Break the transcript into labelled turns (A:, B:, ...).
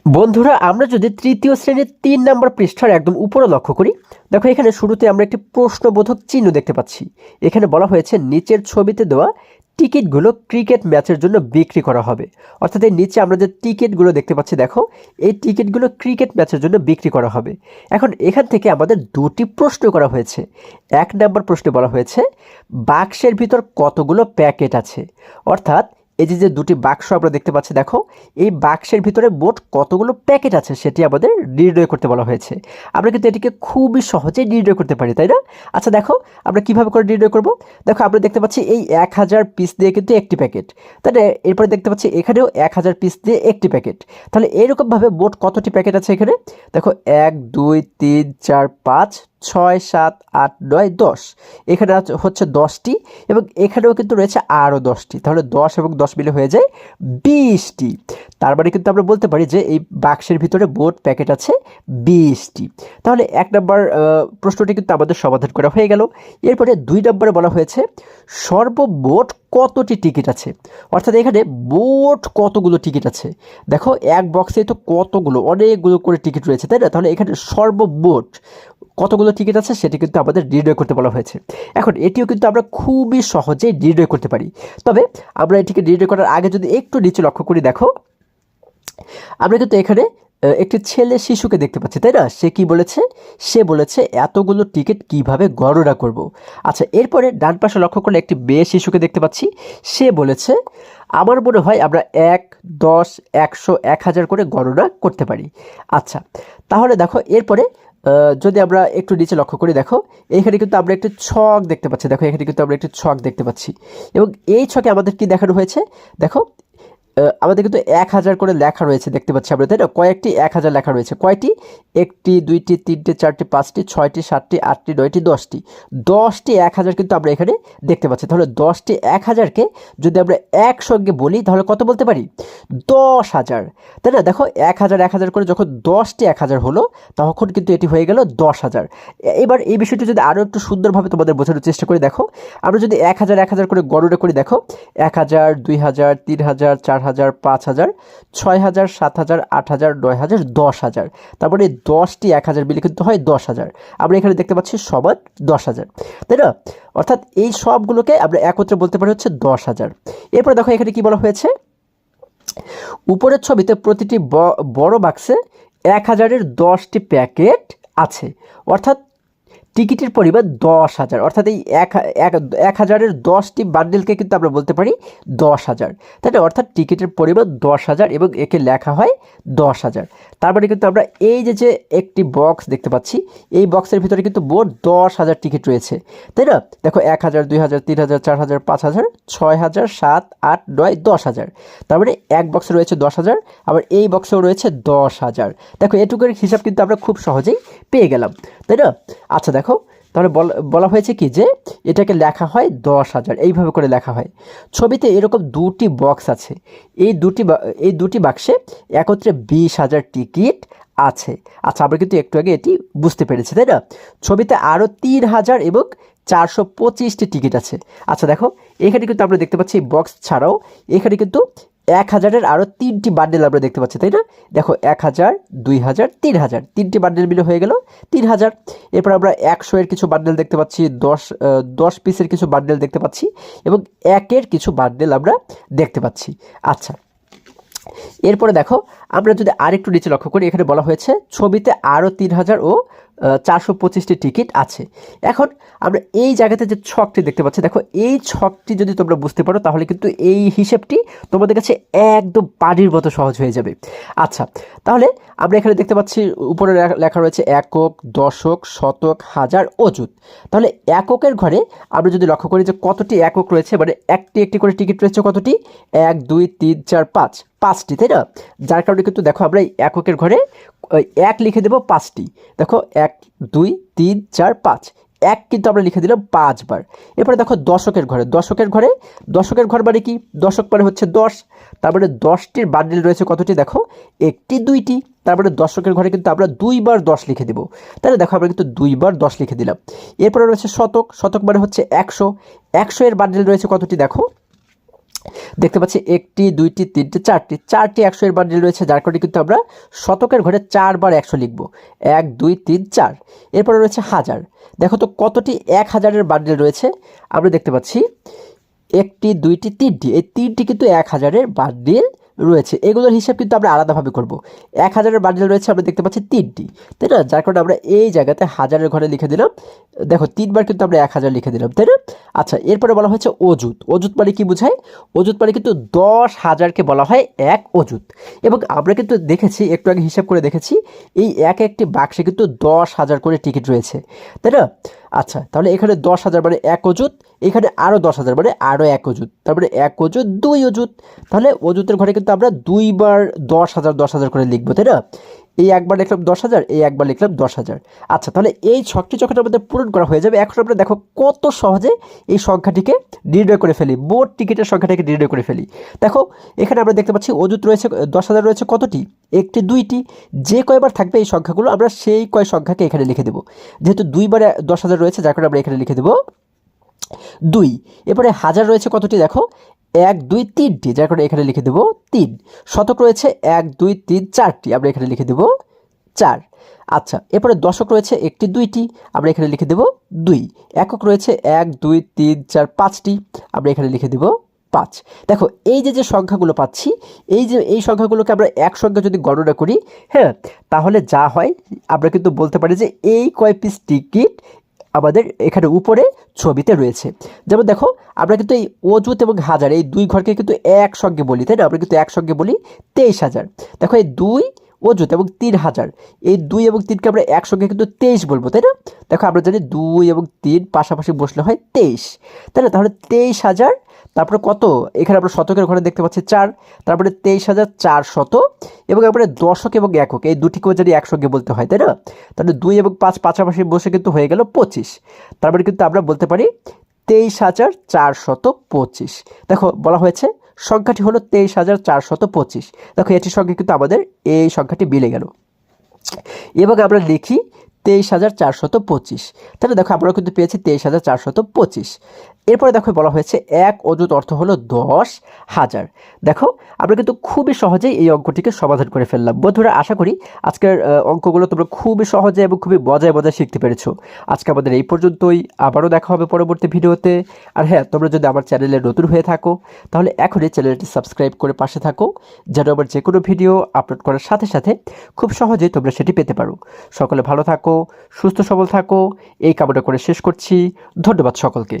A: বন্ধুরা, আমরা যদি তৃতীয় শ্রেণীর ৩ নম্বর পৃষ্ঠার একদম উপরে লক্ষ্য করি, দেখো এখানে শুরুতে আমরা একটি প্রশ্নবোধক চিহ্ন দেখতে পাচ্ছি। এখানে বলা হয়েছে নিচের ছবিতে দেওয়া টিকিটগুলো ক্রিকেট ম্যাচের জন্য বিক্রি করা হবে। অর্থাৎ এই নিচে আমরা যে টিকিটগুলো দেখতে পাচ্ছি, দেখো এই টিকিটগুলো ক্রিকেট ম্যাচের জন্য বিক্রি করা হবে। এখন এখান থেকে আমাদের দুটি প্রশ্ন করা হয়েছে। ১ নম্বর প্রশ্নে বলা হয়েছে বাক্সের ভিতর কতগুলো প্যাকেট আছে। অর্থাৎ এই যে দুটি বাক্স আমরা দেখতে পাচ্ছি, দেখো এই বাক্সের ভিতরে মোট কতগুলো প্যাকেট আছে সেটি আমাদের নির্ণয় করতে বলা হয়েছে। আমরা কিন্তু এটিকে খুবই সহজেই নির্ণয় করতে পারি, তাই না? আচ্ছা দেখো আমরা কিভাবে করে নির্ণয় করব। দেখো আমরা দেখতে পাচ্ছি এই ১০০০ পিস দিয়ে কিন্তু একটি প্যাকেট, তাই না? এরপরে দেখতে পাচ্ছি এখানেও ১০০০ পিস দিয়ে একটি প্যাকেট। তাহলে এরকমভাবে মোট কতটি প্যাকেট আছে এখানে? দেখো ১ ২ ৩ ৪ ৫ ৬ ৭ ৮ ৯ ১০। এখানে হচ্ছে ১০টি এবং এখানেও কিন্তু রয়েছে আরও ১০টি। তাহলে ১০ এবং ১০ মিলে হয়ে যায় ২০টি। তার মানে কিন্তু আমরা বলতে পারি যে এই বাক্সের ভিতরে মোট প্যাকেট আছে ২০টি। তাহলে ১ নম্বর প্রশ্নটি কিন্তু আমাদের সমাধান করা হয়ে গেল। এরপরে ২ নম্বরে বলা হয়েছে সর্বমোট কতটি টিকিট আছে। অর্থাৎ এখানে মোট কতগুলো টিকিট আছে। দেখো এক বক্সে তো কতগুলো, অনেকগুলো করে টিকিট রয়েছে, তাই না? তাহলে এখানে সর্বমোট কতগুলো টিকিট আছে সেটি কিন্তু আমাদের নির্ণয় করতে বলা হয়েছে। এখন এটিও কিন্তু আমরা খুবই সহজেই নির্ণয় করতে পারি। তবে আমরা এটিকে নির্ণয় করার আগে যদি একটু নিচে লক্ষ্য করি, দেখো আমরা কিন্তু এখানে একটি ছেলে শিশুকে দেখতে পাচ্ছি, তাই না? সে কি বলেছে? সে বলেছে এতগুলো টিকিট কিভাবে গণনা করব। আচ্ছা এরপরে ডান পাশে লক্ষ্য করলে একটি মেয়ে শিশুকে দেখতে পাচ্ছি। সে বলেছে আমার মনে হয় আমরা ১ ১০ ১০০ ১০০০ করে গণনা করতে পারি। আচ্ছা তাহলে দেখো এরপরে যদি আমরা একটু নিচে লক্ষ্য করি, দেখো এখানে কিন্তু আমরা একটি ছক দেখতে পাচ্ছি। দেখো এখানে কিন্তু আমরা একটি ছক দেখতে পাচ্ছি এবং এই ছকে আমাদের কি দেখানো হয়েছে? দেখো আমাদের কিন্তু ১০০০ করে লেখা রয়েছে দেখতে পাচ্ছি আমরা, তাই না? কয়েকটি ১০০০ লেখা রয়েছে। কয়টি? ১টি ২টি ৩টে ৪টি ৫টি ৬টি ৭টি ৮টি ৯টি ১০টি। ১০টি ১০০০ কিন্তু আমরা এখানে দেখতে পাচ্ছি। তাহলে ১০টি ১০০০কে যদি আমরা একসঙ্গে বলি তাহলে কত বলতে পারি? ১০,০০০, তাই না? দেখো ১০০০ ১০০০ করে যখন ১০টি ১০০০ হলো তখন কিন্তু এটি হয়ে গেল ১০,০০০। এবার এই বিষয়টি যদি আরও একটু সুন্দরভাবে তোমাদের বোঝানোর চেষ্টা করি, দেখো আমরা যদি ১০০০ ১০০০ করে গণনা করি, দেখো ১০০০ ২০০০ ৩০০০ ৪০০০ ৫০০০ ৬০০০ ৭০০০ ৮০০০ ৯০০০ ১০,০০০। তারপরে ১০টি ১০০০ মিলে কিন্তু হয় ১০,০০০। আমরা এখানে দেখতে পাচ্ছি সমান ১০,০০০, তাই না? অর্থাৎ এই সবগুলোকে আমরা একত্রে বলতে পারি হচ্ছে ১০,০০০। এরপরে দেখো এখানে কি বলা হয়েছে, উপরের ছবিতে প্রতিটি বড় বাক্সে ১০০০-এর ১০টি প্যাকেট আছে। অর্থাৎ টিকিটের পরিমাণ ১০,০০০। অর্থাৎ এই ১০০০-এর 10টি বান্ডেলকে কিন্তু আমরা বলতে পারি ১০,০০০, তাই না? অর্থাৎ টিকিটের পরিমাণ ১০,০০০ এবং একে লেখা হয় ১০,০০০। তার মানে কিন্তু আমরা এই যে একটি বক্স দেখতে পাচ্ছি, এই বক্সের ভিতরে কিন্তু মোট ১০,০০০ টিকিট রয়েছে, তাই না? দেখো ১০০০ ২০০০ ৩০০০ ৪০০০ ৫০০০ ৬০০০ ৭ ৮ ৯ ১০,০০০। তার মানে এক বক্সে রয়েছে ১০,০০০, আবার এই বক্সেও রয়েছে ১০,০০০। দেখো এটুকুর হিসাব কিন্তু আমরা খুব সহজেই পেয়ে গেলাম, তাই না? আচ্ছা দেখো তাহলে বলা হয়েছে কি যে এটাকে লেখা হয় ১০,০০০, এইভাবে করে লেখা হয়। ছবিতে এরকম দুটি বক্স আছে, এই দুটি বাক্সে একত্রে ২০,০০০ টিকিট আছে। আচ্ছা আমরা কিন্তু একটু আগে এটি বুঝতে পেরেছি, তাই না? ছবিতে আরও ৩,০০০ এবং ৪২৫টি টিকিট আছে। আচ্ছা দেখো এখানে কিন্তু আমরা দেখতে পাচ্ছি বক্স ছাড়াও এখানে কিন্তু ১০০০-এর আরও ৩টি বান্ডেল আমরা দেখতে পাচ্ছি, তাই না? দেখো ১০০০ ২০০০ ৩,০০০, ৩টি বান্ডেল মিলে হয়ে গেল ৩,০০০। এরপর আমরা ১০০-এর কিছু বান্ডেল দেখতে পাচ্ছি, ১০ পিসের কিছু বান্ডেল দেখতে পাচ্ছি এবং ১-এর কিছু বান্ডেল আমরা দেখতে পাচ্ছি। আচ্ছা এরপরে দেখো আমরা যদি আরেকটু নিচে লক্ষ্য করি, এখানে বলা হয়েছে ছবিতে আরও ৩,০০০ ও ৪২৫টি টিকিট আছে। এখন আমরা এই জায়গাতে যে ছকটি দেখতে পাচ্ছি, দেখো এই ছকটি যদি তোমরা বুঝতে পারো তাহলে কিন্তু এই হিসেবটি তোমাদের কাছে একদম পানির মতো সহজ হয়ে যাবে। আচ্ছা তাহলে আমরা এখানে দেখতে পাচ্ছি উপরে লেখা রয়েছে একক, দশক, শতক, হাজার, অযুত। তাহলে এককের ঘরে আমরা যদি লক্ষ্য করি যে কতটি একক রয়েছে, মানে একটি একটি করে টিকিট রয়েছে কতটি? ১ ২ ৩ ৪ ৫, ৫টি, তাই না? যার কারণে কিন্তু দেখো আমরা এই এককের ঘরে ১ লিখে দেবো ৫টি। দেখো ১ ২ ৩ ৪ ৫, ১ কিন্তু আমরা লিখে দিলাম ৫ বার। এরপরে দেখো দশকের ঘর মানে কি? দশক মানে হচ্ছে ১০, তার মানে ১০টির বান্ডেল রয়েছে কতটি? দেখো ১টি ২টি, তার মানে দশকের ঘরে কিন্তু আমরা ২ বার ১০ লিখে দেবো, তাহলে দেখো আমরা কিন্তু ২ বার ১০ লিখে দিলাম। এরপরে রয়েছে শতক মানে হচ্ছে ১০০, ১০০ এর বান্ডেল রয়েছে কতটি? দেখো দেখতে পাচ্ছি একটি, দুইটি, তিনটি, চারটি 100 এর বান্ডিল রয়েছে, যার কারণে কিন্তু আমরা শতকের ঘরে 4 বার 100 লিখব। 1 2 3 4। এরপরে রয়েছে হাজার। দেখো তো কতটি 1000-এর বান্ডিল রয়েছে। আমরা দেখতে পাচ্ছি একটি, দুইটি, তিনটি, এই তিনটি কিন্তু 1000-এর বান্ডিল রয়েছে। এগুলোর হিসাব কিন্তু আমরা আলাদাভাবে করব। 1000-এর বান্ডিল রয়েছে আমরা দেখতে পাচ্ছি তিনটি, তাই না? যার কারণে আমরা এই জায়গাতে হাজারের ঘরে লিখে দিলাম। দেখো 3 বার কিন্তু আমরা 1000 লিখে দিলাম, তাই না? আচ্ছা, এরপরে বলা হয়েছে অযুত। অযুত মানে কি বোঝায়? অযুত মানে কিন্তু 10,000-কে বলা হয় এক অযুত। এবং আমরা কিন্তু দেখেছি, একটু আগে হিসাব করে দেখেছি, এই একটি বাক্সে কিন্তু 10,000 করে টিকিট রয়েছে, তাই না? আচ্ছা, তাহলে এখানে 10,000 মানে এক অযুত, এখানে আরও 10,000 মানে আরও এক অযুত, তারপরে এক অযুত, 2 অযুত। তাহলে অযুতের ঘরে কিন্তু আমরা 2 বার 10,000 করে লিখবো, তাই না? এই একবার লিখলাম 10,000, এই একবার লিখলাম 10,000। আচ্ছা, তাহলে এই ছকটি যখন আমাদের পূরণ করা হয়ে যাবে, এখন আমরা দেখো কত সহজে এই সংখ্যাটিকে নির্ণয় করে ফেলি, মোট টিকিটের সংখ্যাটাকে নির্ণয় করে ফেলি। দেখো এখানে আমরা দেখতে পাচ্ছি অযুত রয়েছে 10,000 রয়েছে কতটি? একটি, দুইটি। যে কয়বার থাকবে এই সংখ্যাগুলো আমরা সেই কয় সংখ্যাকে এখানে লিখে দেবো। যেহেতু 2 বারে 10,000 রয়েছে, যার কারণে আমরা এখানে লিখে দেবো 2। এরপরে হাজার রয়েছে কতটি? দেখো 1 2 3টি, যার কারণে এখানে লিখে দেবো 3। শতক রয়েছে 1 2 3 4টি, আমরা এখানে লিখে দেবো 4। আচ্ছা, এরপরে দশক রয়েছে একটি, দুইটি, আমরা এখানে লিখে দেবো 2। একক রয়েছে 1 2 3 4 5টি, আমরা এখানে লিখে দেবো 5। দেখো এই যে সংখ্যাগুলো পাচ্ছি, এই সংখ্যাগুলোকে আমরা একসঙ্গে যদি গণনা করি, হ্যাঁ, তাহলে যা হয় আমরা কিন্তু বলতে পারি যে এই কয় পিস টিকিট আমাদের এখানে উপরে ছবিতে রয়েছে। যেমন দেখো আমরা কিন্তু এই অযুত এবং হাজার, এই দুই ঘরকে কিন্তু একসঙ্গে বলি, তাই না? আমরা কিন্তু একসঙ্গে বলি 23,000। দেখো এই 2 অযুত এবং 3,000, এই 2 এবং 3কে আমরা একসঙ্গে কিন্তু 23 বলবো, তাই না? দেখো আমরা জানি 2 এবং 3 পাশাপাশি বসলে হয় 23, তাই না? তাহলে 23,000, তারপরে কত? এখানে আমরা শতকের ঘরে দেখতে পাচ্ছি 4, তারপরে 23,400, এবং তারপরে দশক এবং একক এই দুটিকেও যদি একসঙ্গে বলতে হয়, তাই না? তাহলে 2 এবং 5 পাশাপাশি বসে কিন্তু হয়ে গেল 25। তারপরে কিন্তু আমরা বলতে পারি 23,425। দেখো বলা হয়েছে সংখ্যাটি হলো 23,425। দেখো এটির সঙ্গে কিন্তু আমাদের এই সংখ্যাটি মিলে গেল, এবং আমরা লিখি 23,425। তাহলে দেখো আমরা কিন্তু পেয়েছি 23,425। এরপরে দেখো বলা হয়েছে এক অযুত অর্থ হলো 10,000। দেখো আমরা কিন্তু খুবই সহজেই এই অঙ্কটিকে সমাধান করে ফেললাম। বন্ধুরা, আশা করি আজকের অঙ্কগুলো তোমরা খুবই সহজে এবং খুবই মজায় শিখতে পেরেছো। আজকে আমাদের এই পর্যন্তই, আবারও দেখা হবে পরবর্তী ভিডিওতে। আর হ্যাঁ, তোমরা যদি আমার চ্যানেলে নতুন হয়ে থাকো তাহলে এখনই চ্যানেলটি সাবস্ক্রাইব করে পাশে থাকো, যেন আমার যে কোনো ভিডিও আপলোড করার সাথে সাথে খুব সহজেই তোমরা সেটি পেতে পারো। সকলে ভালো থাকো, সুস্থ সবল থাকো, এই কামনা করে শেষ করছি। ধন্যবাদ সকলকে।